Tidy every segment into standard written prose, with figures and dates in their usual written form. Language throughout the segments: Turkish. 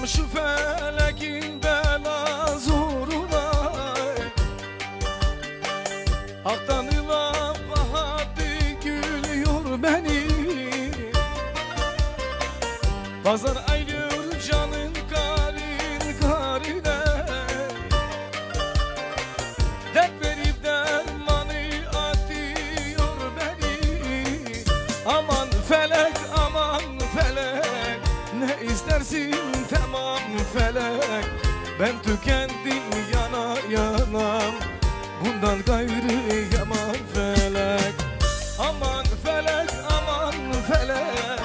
Yanam şu felekin belaz uğruna, Hak'tan ilah bahatı gülüyor beni. Bazen ayrılır canın karin karine, dert verip dermanı atıyor beni. Aman felek, aman felek, ne istersin tamam felek. Ben tükendim yana yana, bundan gayrı yaman felek. Aman felek, aman felek,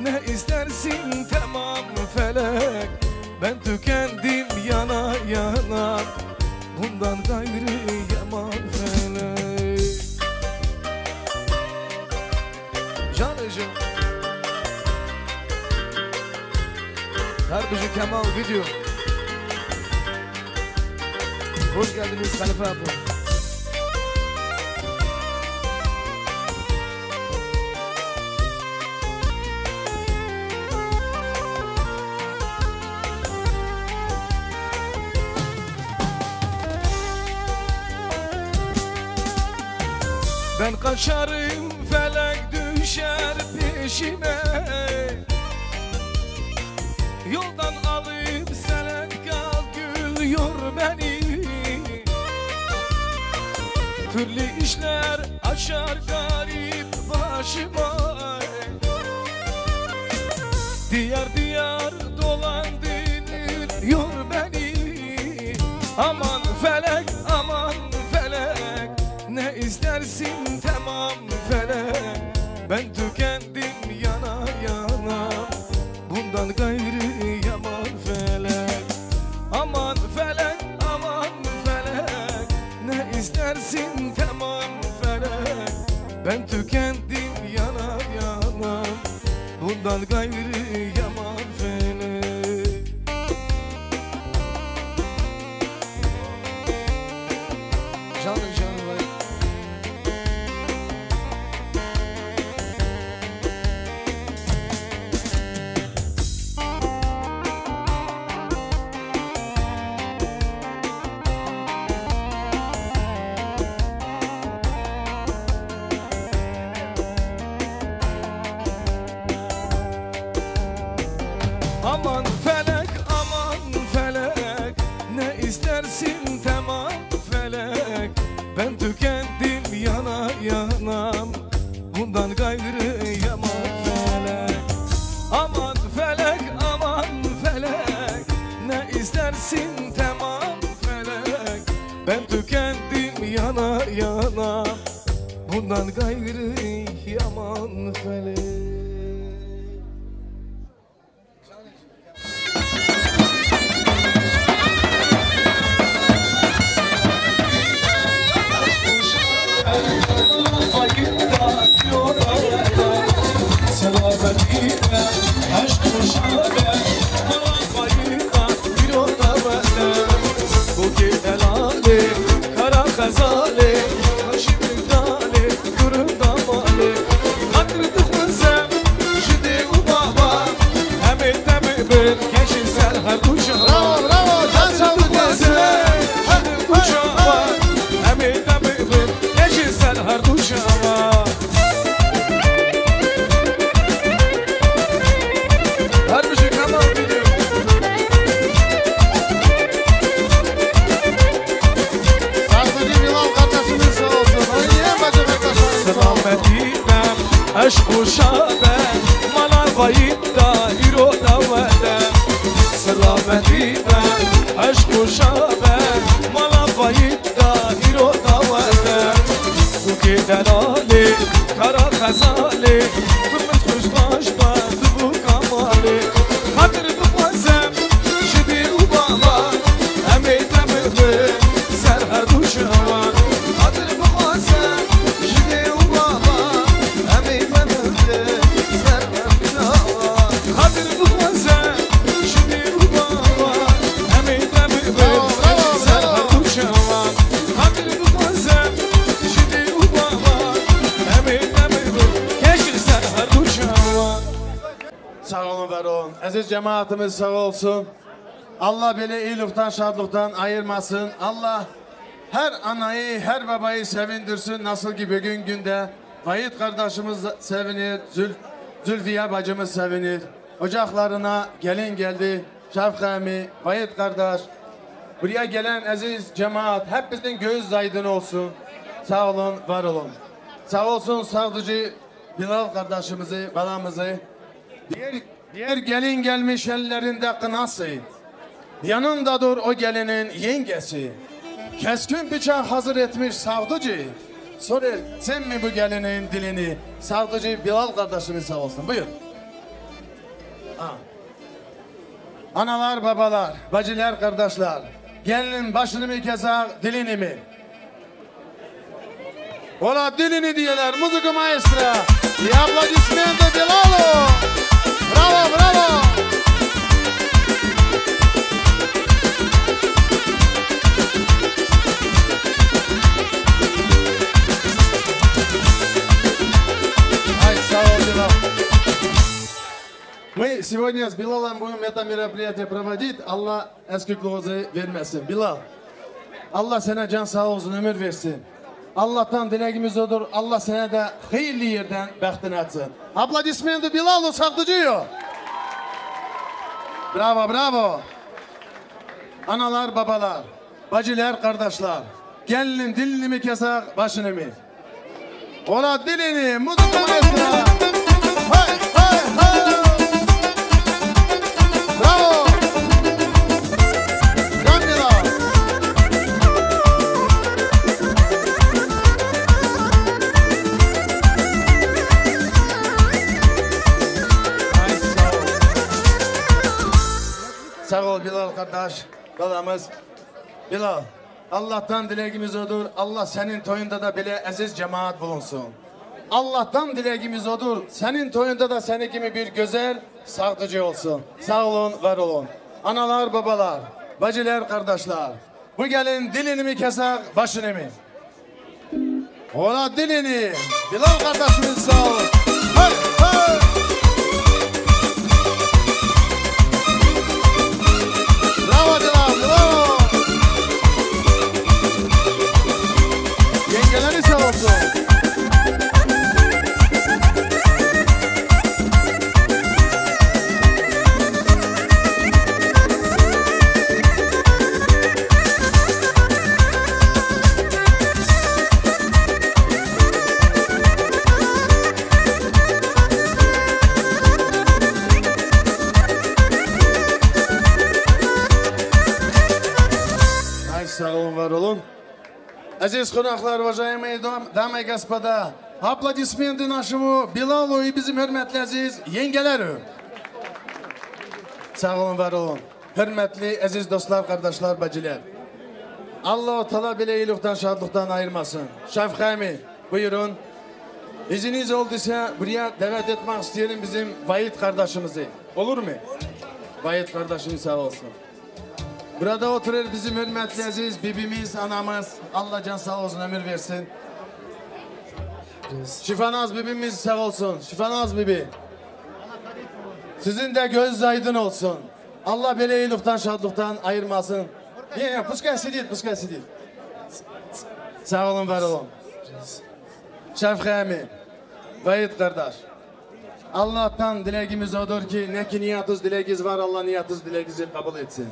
ne istersin tamam felek. Ben tükendim yana yana, bundan gayrı yaman felek. Canıcım Darbucu Kemal video. Hoş geldiniz Halife abi. Ben kaçarım felek düşer peşime, yoldan alıp selen kal gülüyor beni. Türlü işler açar garip başıma, diyar diyar dolandırıyor beni. Aman felek, aman felek, ne istersin tamam felek. Ben tükendim yana yana, bundan gayrı yaman felek. Aman felek, aman felek, ne istersin tamam felek. Ben tükendim yana yana, bundan gayrı yaman felek. Canım canım vay. Aman felek, aman felek, ne istersin tamam felek. Ben tükendim yana yana, bundan gayrı yaman felek. Aman felek, aman felek, ne istersin tamam felek. Ben tükendim yana yana, bundan gayrı yaman felek. Aşk uşabe, malar bayıtta, hiro davede. Selametine, aşk uşabe, malar bayıtta, hiro davede. Bu ki delali, kara kazali, kırmız kuş başta, bu kamali. Kadir tutmazem, şidi ubaba, emeyt emeyt, serhad uşava. Kadir tutmazem, şidi ubaba, emeyt emeyt, serhad uşava. Kadir tutmazem, şidi ubaba, emeyt emeyt, serhad uşava. Kadir tutmazem, şidi ubaba, emeyt emeyt, keşke serhad uşava. Sağ olun, var olun. Aziz cemaatimiz sağ olsun. Allah böyle iyilikten, şadlıktan ayırmasın. Allah her anayı, her babayı sevindirsin. Nasıl ki bugün günde Vahit kardeşimiz sevinir, Zülfiye bacımız sevinir. Ocaklarına gelin geldi, Şafkami, Vahit kardeş. Buraya gelen aziz cemaat, hepimizin göz aydın olsun. Sağ olun, var olun. Sağ olsun Savcı Bilal kardeşimizi, balamızı. Diğer gelin gelmiş ellerinde kınası. Yanındadır o gelinin yengesi. Keskin bıçak hazır etmiş savcı. Soruyor, sen mi bu gelinin dilini? Savcı Bilal kardeşimiz sağ olsun. Buyur. Ha. Analar, babalar, bacılar, kardeşler. Gelinin başını mı keser, dilini mi? Ola dilini diyorlar, müzik maestra. Diablo Cismendo Bilalo. Bravo, bravo. Мы сегодня с Билалом будем это мероприятие проводить. Allah eskikliğinizi vermesin. Bilal, Allah sana can sağ olsun, ömür versin. Allah'tan dileğimiz odur. Allah sana da hayırlı yerden bəxtin açsın. Aplodismenti Bilalu Saklıcı'yo. Bravo, bravo. Analar, babalar, bacılar, kardeşler. Gelinin dilini mi keser, başını mı? Ola dilini, müzik maestra. Hay, hay, hay. Bravo. Can Bilal. Sağ ol Bilal kardeş, balamız. Bilal, Allah'tan dileğimiz odur. Allah senin toyunda da bile aziz cemaat bulunsun. Allah'tan dileğimiz odur. Senin toyunda da seni gibi bir güzel sağlıcı olsun. Sağ olun, var olun. Analar, babalar, bacılar, kardeşler. Bu gelin dilini mi keser, başını mı? Ola dilini. Bilal kardeşimiz sağ olun. Hay, hay. Bravo Bilal, bravo. Yengeleri sağ olsun. Sağ olun, var olun. Aziz konaklar, уважаемые дамы и господа, aplodismenты нашему Билалу и bizim hürmetli aziz yengeleri. Sağ olun, var olun. Hürmetli aziz dostlar, kardeşler, bacılar. Allah-u Teala bile iyilikten, şadlıktan ayırmasın. Şafkami, buyurun. İzniniz olduysa buraya davet etmek isteyelim bizim Vahit kardeşimizi. Olur mu? Vahit kardeşimiz sağ olsun. Burada oturur bizim hürmetli aziz bibimiz, anamız. Allah can sağ olsun, ömür versin. Şifanaz bibimiz sağ olsun. Şifanaz bibi. Sizin de göz aydın olsun. Allah böyle iyilikten, şadlıktan ayırmasın. Pускай сидит, pускай сидит. Sağ olun, var olun. Şafkami, Vahit kardeş. Allah'tan dileğimiz odur ki ne ki niyatız dileğiniz var, Allah niyatız dileğinizi kabul etsin.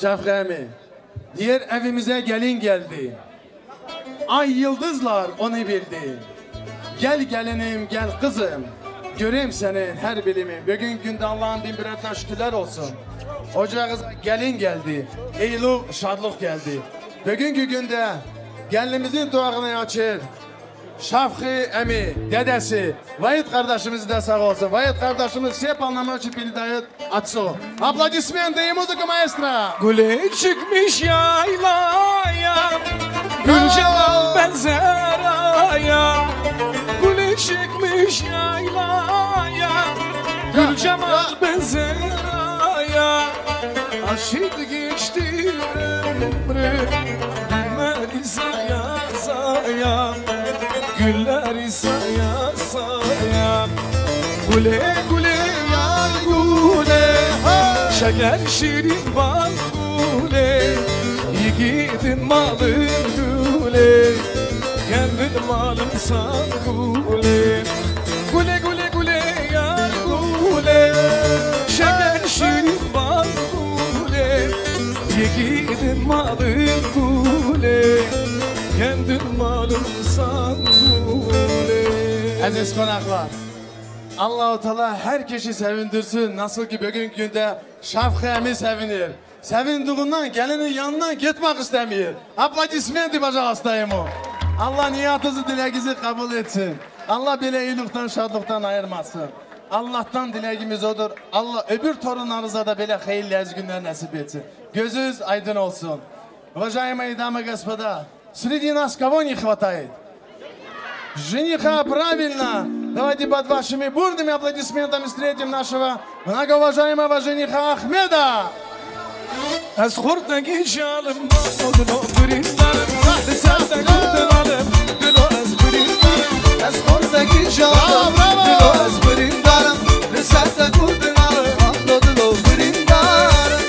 Şafkami, diğer evimize gelin geldi. Ay yıldızlar onu bildi. Gel gelinim, gel kızım. Göreyim senin her bilimi. Bugün günde Allah'ın bin biretine şükürler olsun. Ocağınıza gelin geldi. Eylül şadlık geldi. Bugünkü günde gelinimizin duvarını açır. Şafkı emi, dedesi, Vahit kardeşimiz de sağ olsun. Vahit kardeşimiz hep anlamak için bir hidayet açsın. Aplodismenti, müzik maestra. Gülü çıkmış yaylaya, gül cemal benzer aya. Gülü çıkmış yaylaya, gül cemal benzer aya. Aşık geçti ömrüm, bilmedi saya saya. Güller saya saya. Güle güle ya güle, Şeker şirin makbule, yiğidin malın güle, kendin malın san güle. Güle güle güle yar güle, şeker şirin makbule, yiğidin malın güle, kendin malın san güle. Aziz konaklar, Allah-u Teala her kişi sevindirsin. Nasıl ki bugün günde Şafkayemi sevinir. Sevindiğinden gelinin yanından gitmek istemiyor. Aplodismenti bacak hastayım o. Allah niyatınızı, dileğinizi kabul etsin. Allah bile iyilikten, şadlıktan ayırmasın. Allah'tan dileğimiz odur. Allah öbür torunlarınıza da böyle hayırlı günler nasip etsin. Gözünüz aydın olsun. Уважаемые дамы и господа, среди нас кого не хватает? Жениха, правильно! Давайте под вашими бурными аплодисментами встретим нашего многоуважаемого жениха Ахмеда! Az hurdaki şalım, odun o brindarım, sen de kurdun alım, gül o az brindarım. Az hurdaki şalım, gül o az brindarım, sen de kurdun alım, odun o brindarım.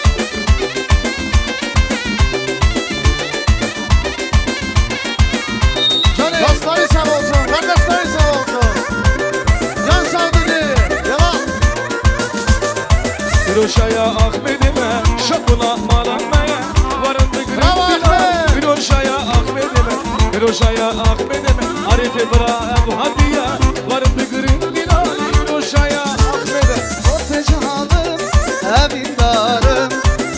Dostları sağ olsun, kardeşleri sağ olsun. Can sağlığı, devam. Roşaya Ahmet'ime, şapına malanmaya, varındı gırın bir Roşaya Ahmet'ime, Roşaya Ahmet'ime, Arife bıra ev hadiye, varındı gırın bir Roşaya Ahmet'e. Ortacı alım, evindarım,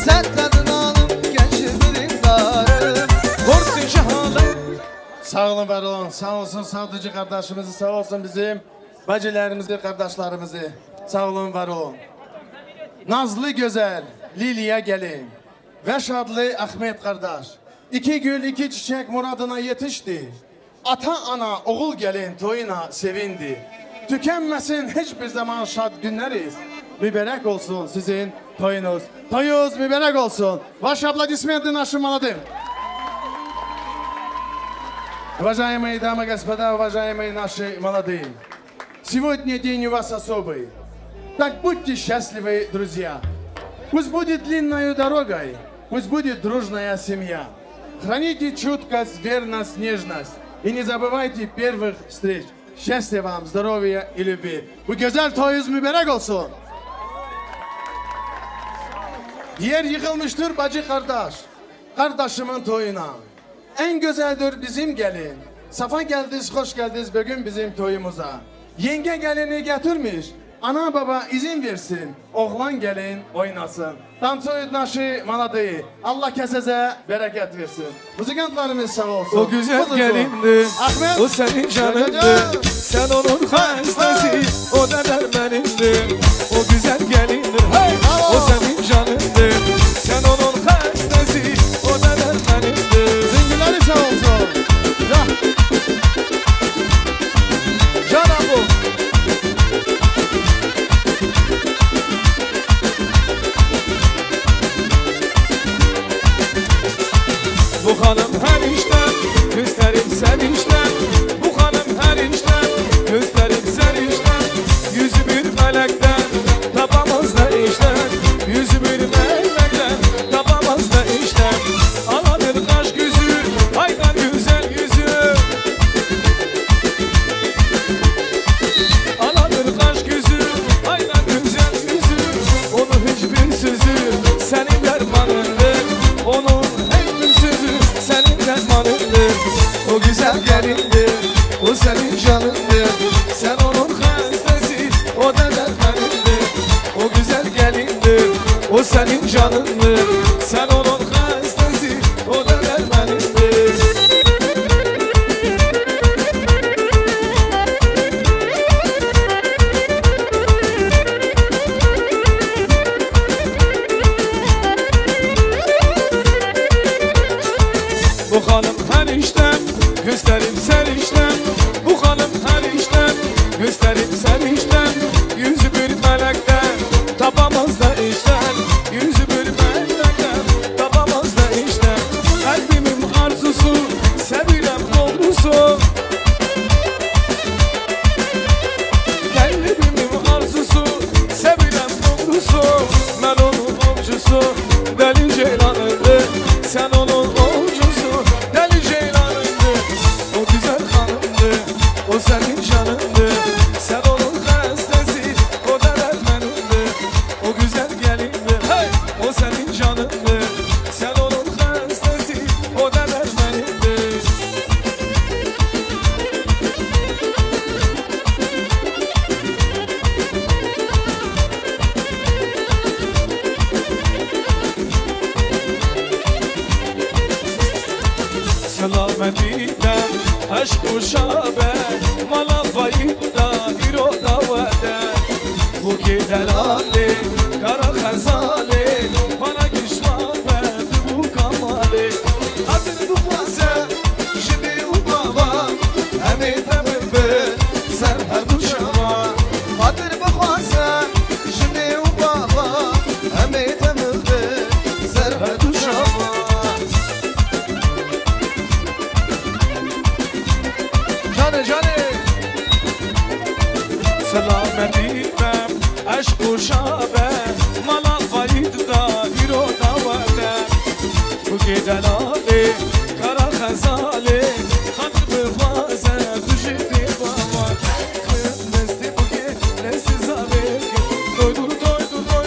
sen tadın alım, genç brindarım. Ortacı halım. Sağ olun, var olun. Sağ olsun Sadıcı kardeşimizi, sağ olsun bizim bacılarımızı, kardeşlerimizi. Sağ olun, var olun. Nazlı güzel Liliye gelin ve şadlı Ahmet kardeş. 2 gül 2 çiçek muradına yetişti. Ata ana oğul gelin toyuna sevindi. Tükenmesin hiçbir zaman şad günleriz. Mübarek olsun sizin toyunuz. Toyunuz mübarek olsun. Ваши аплодисменты нашим молодым. Уважаемые дамы и господа, уважаемые наши молодые. Сегодня день у вас особый. Так будьте счастливы, друзья. Пусть будет длинной дорогой, пусть будет дружная семья. Храните чуткость, верность, нежность. И не забывайте первых встреч. Счастья вам, здоровья и любви. Bu güzel toyunuz mübarek olsun. Yer yıkılmıştır bacı kardeş. Kardeşimin toyuna. En güzeldir bizim gelin. Safa geldiniz, hoş geldiniz bugün bizim toyumuza. Yenge gelini getirmiş. Ana baba izin versin. Oğlan gelin oynasın. Tansuyu naşı maladığı. Allah keseze bereket versin. Muzikantlarımız sağ olsun. O güzel Muzikant. gelindi, Ahmet. o senin canındı. Sen onun hastası, o da dermanındı. O güzel gelindir, hey, o senin canındı. Sen onun hastası, o da dermanındı. Zingileri sağ olsun. Ya. Canım bu. Bu hanım her işten, gösterim sevinçten. Bu hanım her işten, gösterim sevinçten. Yüzü bir melekten, tapamaz da işten. Yüzü bir melekten, tapamaz da işten. Aladır kaş gözü, aydan güzel yüzü. Aladır kaş gözü, aydan güzel yüzü. Onun hiçbir sözü, senin dermanındır. Onun senin dermanındır, o güzel gelindir, o senin canındır. Sen onun hastası, o da dermanındır. O güzel gelindir, o senin canındır. Sen onun hastası, o da dermanındır. Bu hanım her işten, gösterim sen işten. Bu hanım her işten, gösterim sen işten. Yüzü bir melekten, tapamaz da işten. Yüzü bir melekten, tapamaz da işten. Kalbimin arzusu, sevilem doğrusu. Kalbimin arzusu, sevilem doğrusu. Ben onu gidelali kara xəzali bana güçman verdi bu kamali adını duplasa şimdi ubaba əmit əmimbi sərhəd uşama adını buxasa şimdi ubaba əmit əmimbi sərhəd uşama Canı Selametimem aşk uşabe Mala validda hiro davade Bu gidelali kara xəzali Xanır bıxvazə düşüdü baba Kırmızdı bu gelesiz avergi Doydur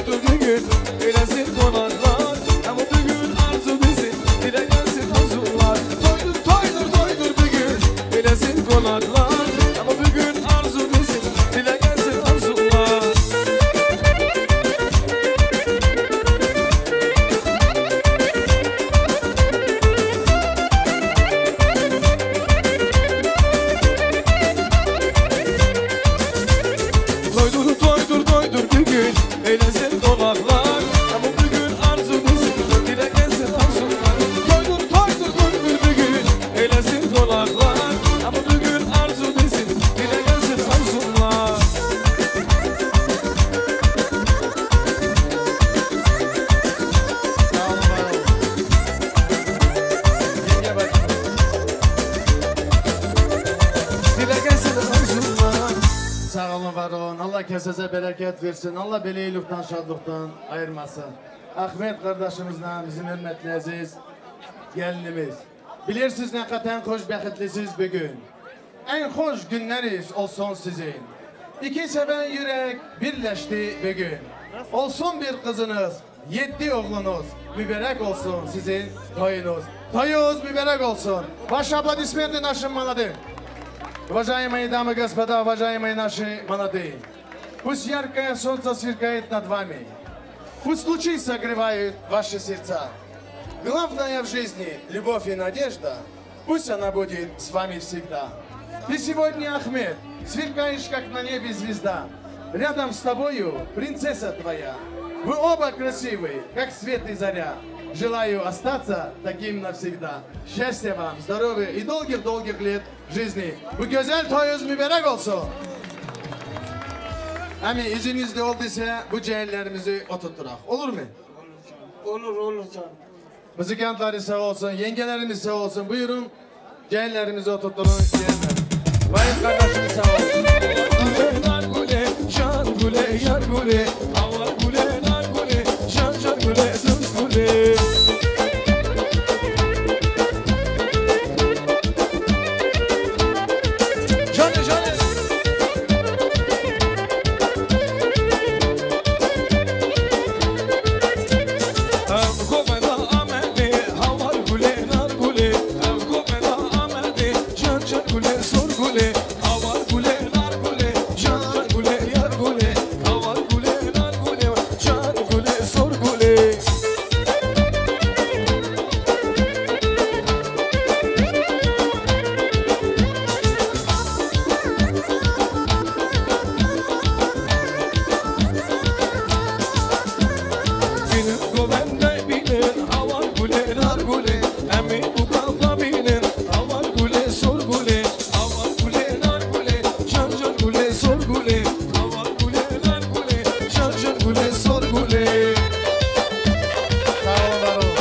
bugün Elesin konaklar Ama bugün arzu bizi Dile gelsin arzular Doydur bugün Elesin konaklar Ama bugün arzu bizi Dile gelsin arzular Doydur bugün Eylesin konaklar Ama bugün arzu bizi Dile gelsin arzular Doydur bugün Eylesin konaklar Ama bugün arzu bizi Dile gelsin arzular Sağ olun, var olun. Yenge bacım. Dile gelsin arzular Sağ olun, var olun. Allah kesese bereket versin. Allah beleylikten, şadlıktan ayırmasın. Ahmet kardeşimizle bizim hürmetli aziz gelinimiz. Bilirsiniz ne kadar hoşbəxtlisiniz bugün. En hoş günleriniz olsun sizin. İki seven yürek birleşti bugün. Olsun bir kızınız, 7 oğlunuz. Mübarek olsun sizin toyunuz. Toyunuz mübarek olsun. Ваши аплодисменты нашим молодым. Уважаемые дамы и господа, уважаемые наши молодые. Пусть яркое солнце сверкает над вами. Пусть лучи согревают ваши сердца. Главное в жизни – любовь и надежда. Пусть она будет с вами всегда. Ты сегодня, Ахмед, сверкаешь, как на небе звезда. Рядом с тобою принцесса твоя. Вы оба красивые, как свет и заря. Желаю остаться таким навсегда. Счастья вам, здоровья и долгих-долгих лет жизни. Bu güzel toyunuz mübarek olsun. Ama izinizde olduysa bu cehillerimizi oturtturak. Olur mu? Olur canım. Müzikantları sağ olsun, yengelerimiz sağ olsun. Buyurun cehillerimizi oturtturun. Vahit kardeşimiz sağ olsun. Nar gule, can gule, yar gule Avar gule, nar gule, can gule, düz gule Canı Komeda ameli, havar gule, nar gule Komeda ameli, can gule, sor gule Avar gule, nar gule, can gule, yar gule Avar gule, nar gule, can gule, sor gule Binin govende binin, havar gule, nar gule Emi bu kafa binin, havar gule, sor gule Havar gule, nar gule, can gule, sor gule Havar gule, nar gule, can gule, sor gule Sağ olun, var olun.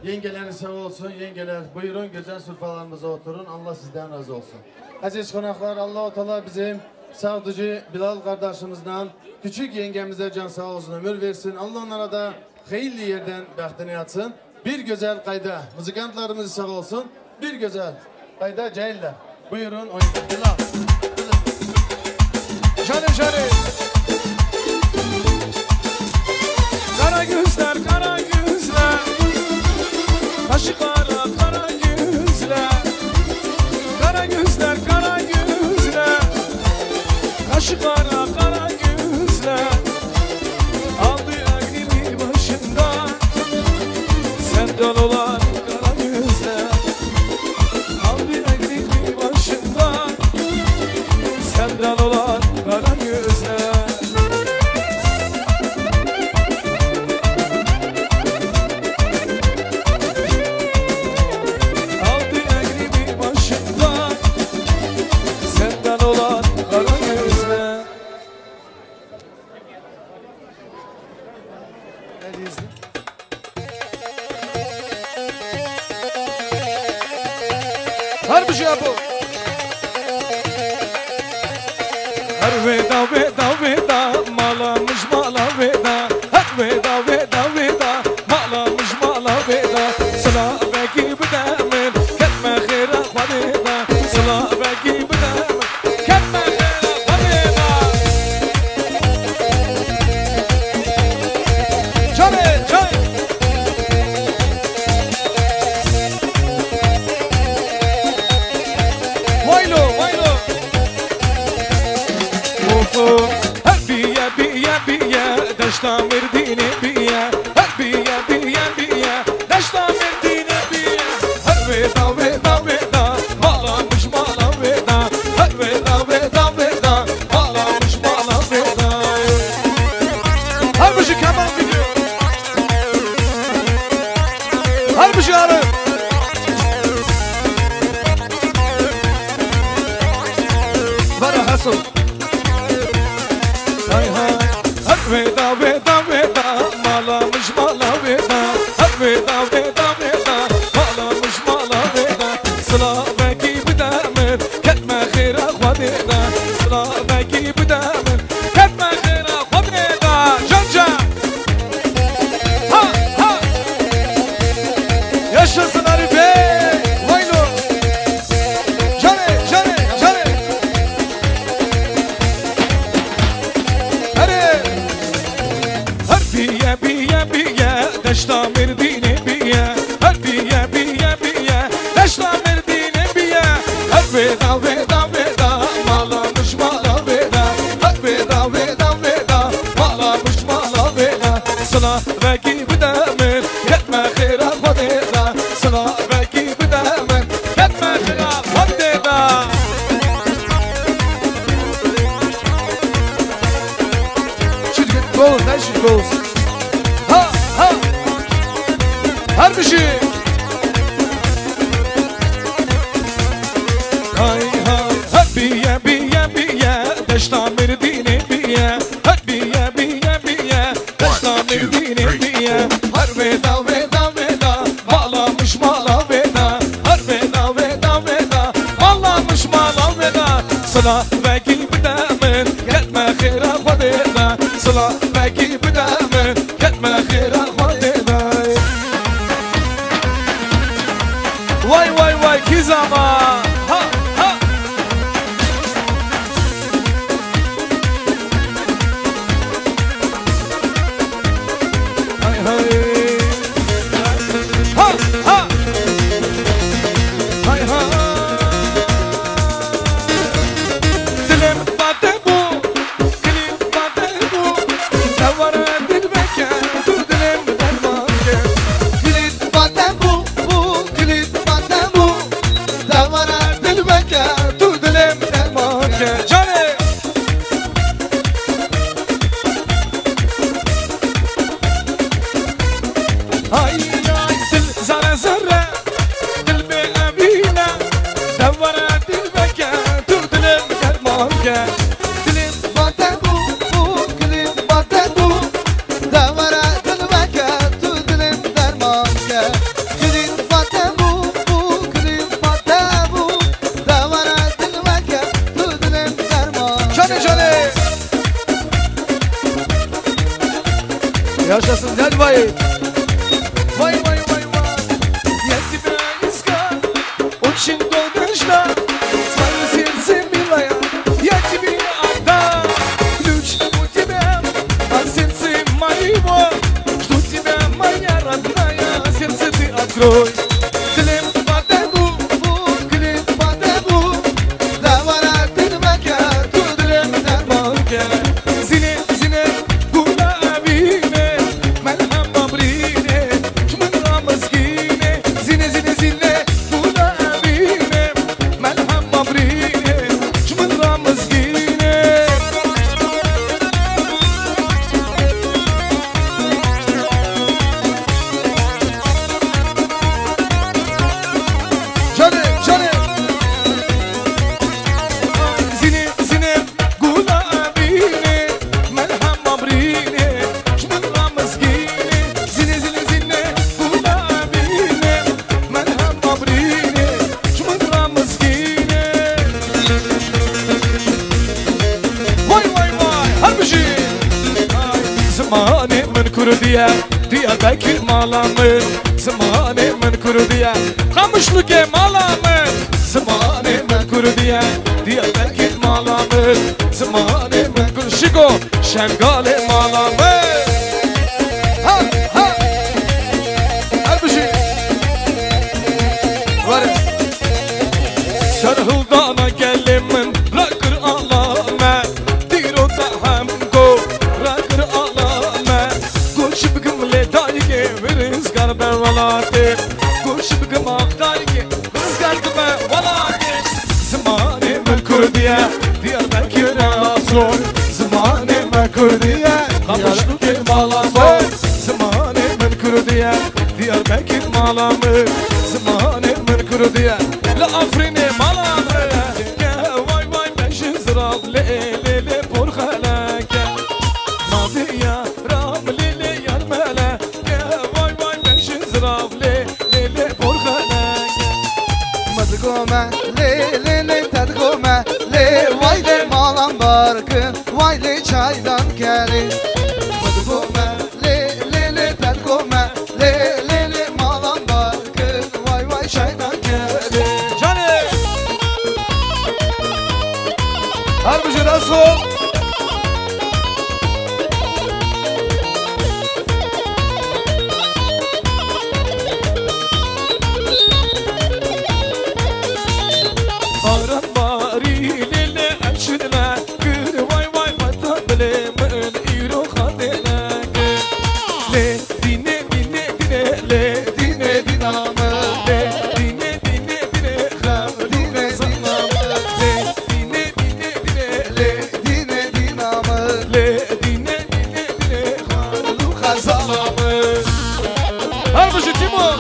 Yengeler sağ olsun, yengeler. Buyurun güzel sofralarımıza oturun. Allah sizden razı olsun. Aziz konaklar, Allah-u Teala bizim Savcı Bilal kardeşimizden küçük yengemize can sağ olsun ömür versin. Allah onlara da hayırlı yerden bəxtini yatsın. Bir güzel kayda müzikantlarımız sağ olsun. Bir güzel kayda cehiller. Buyurun oyun. Bilal. Canı Kara gözler, kaşı kara gözler Kara gözler, kaşı kara gözler Aldı aklımı başımdan Senden olan kara gözler Aldı aklımı başımdan Her bir şey yapın. Her veda veda veda malamış mala veda. Her veda veda veda malamış mala veda. Sıla belki bidemin ketme khira khadida. Sıla belki bidemin ketme khira khadida. Çay çay. Vaylo vaylo. Her biye biye biye deşta merdine biye. Her biye biye biye deşta merdine biye. Her veda veda veda malamış mala veda. Her veda veda veda malamış mala veda. Her bir şey keman gidiyor. Her bir şey arı. Bana hasıl. Hay hay. Her veda veda veda malamış mala veda. Her veda veda veda malamış mala veda. Sıla belki bidemin ketme khira khadida. Sıla belki bidemin ketme khira khadida. Canca. Ha ha. Yaşasın Arife. Vaylo. Cane cane cane. Her biye biye biye deşta merdine biye. Her biye biye biye deşta merdine biye. Her veda veda veda malamış mala veda. Her veda veda veda malamış mala veda. Sıla belki bidemin ketme khira khadida. Sıla belki bidemin ketme khira khadida. Şirket goals, her şey goals. Ha ha. Her bir şey. Hay hay. Her biye biye biye deşta merdine biye. Her biye biye biye deşta merdine biye. Her veda veda veda malamış mala veda. Her veda veda veda malamış mala veda. Sıla belki bidemin ketme khira khadida. Sıla belki bidemin ketme khira khadida. Vay vay vay ki zaman. Ha ha. Hay hay. Ha ha. Hay hay. Dilim bate bu, dilim bate bu. Davara dilbeke, dur dilim dermanke. Kilit bate bu, kilit bate bu. Davara dilbeke, Dur dilim dermanke. Cane. Ay ay dil zara zara, dil be abina. Davara dilbeke, dur dilim dermanke. kilit bate bu, kilit bate bu. Davara dilbeke, tu dilim dermanke. Kilit bate bu, kilit bate bu. Davara dilbeke, tu dilim dermanke. Cane cane. Yaşasın Delvay. Vay vay vay vay. Yetti ben iska. Очень долго ждал. Свое сердце милая. Я тебе отдам. Ключ у тебя от сердца моего. Жду тебя, моя родная. Сердце ты открой. Dilem bate bu, Kilit bate bu. Davara dilbeke, tu dilim dermanke. zine zine gula abine. Melhem babrine. Şmun ramazgine. Zine zine zine gula abine. Melhem babrine. Şmun ramazgine. diye Diyarbakır malamı Zamanı men kuru diye Kamışlıke malamı Zamanı men kuru diye Diyarbakır malamı Zamanı men kuru Şiko Şengale malamı Ha ha Her bir şey Varın Sarhıldana gelimin Rakır alame Diro da hem go Rakır alame Gülşüp gümle dayge Veriz garbe valate Gülşüp gımak dayge Veriz garbe valate Zamanı melkur diye Diyarbakır asron Zamanı melkur diye Kamışlık malamı Zamanı melkur diye Diyarbakır malamı Zamanı melkur diye La Afrin'e malamı Vay vay beşin zırab Le le le porhalake Madiya ram le le yarmele Vay vay beşin zırab Le le le porhalake Madgome le le le tadgome Le vay le malam barkın Vay le çaydan gelin Madgome le le le tadgome Le le le malam barkın Vay vay çaydan gelin Canım Harbici nasıl? Bağıran bari lele açıla Gül vay vay matable mın iro kadene Le dine dine dine le dine dinamı Le dine dine dine Dine dinamı Le dine dine dine le Dine dinamı Le dine dine dine halu Kazanamı kazanamı Harbici Timur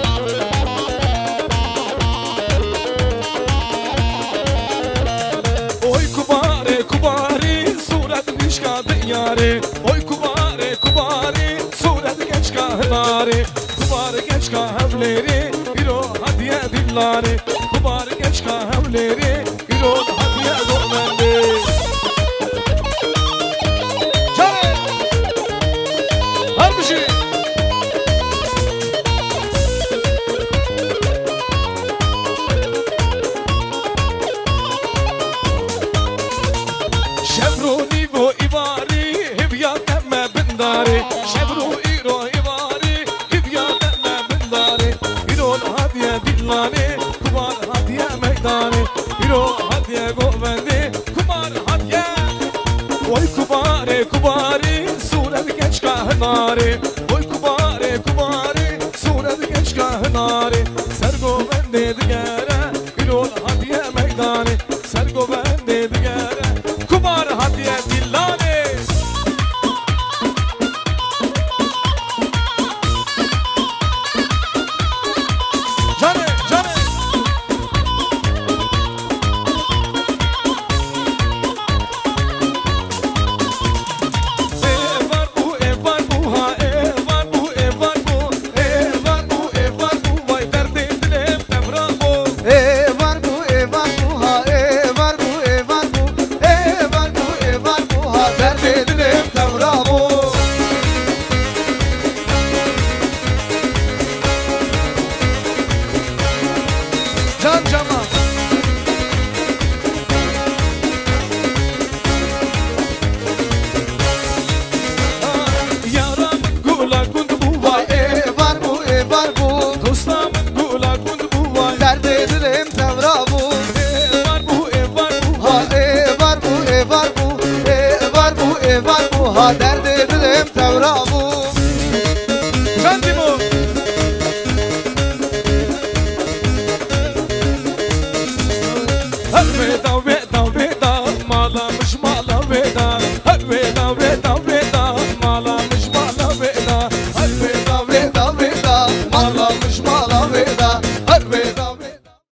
Oy kubare kubare surat nişkadı yare Oy kubare kubare surat genç kahları Kubare genç kahvleri biro hadiye dilları Kubare genç kahvleri biro hadiye dolmenli Canım Harbici Şevroni vo ivari hivya demme bindari Şevro iro ivari hivya demme bindari İrol hadiye dillani kumar hadiye meydani İro hadiye govendi kumar hadiye Oy kubare kubare suret genç kahnari Oy kubare kubare suret genç kahnari Sergo bende digere İrol hadiye meydani Sergo bende digere kumar hadiye dillani Canım canım Ev var bu ev var bu ha ev var bu ev var bu Ev var bu ev var bu vay derde dilim bravo Var bu var bu ha var bu var bu var bu var bu ha derde dilim bravo Can cama Yaram gula gundu bu vay var bu Dostamın gula gundu bu vay derde dilim bravo Ev var bu ev var bu Ha var bu var bu var bu ha derde dilim bravo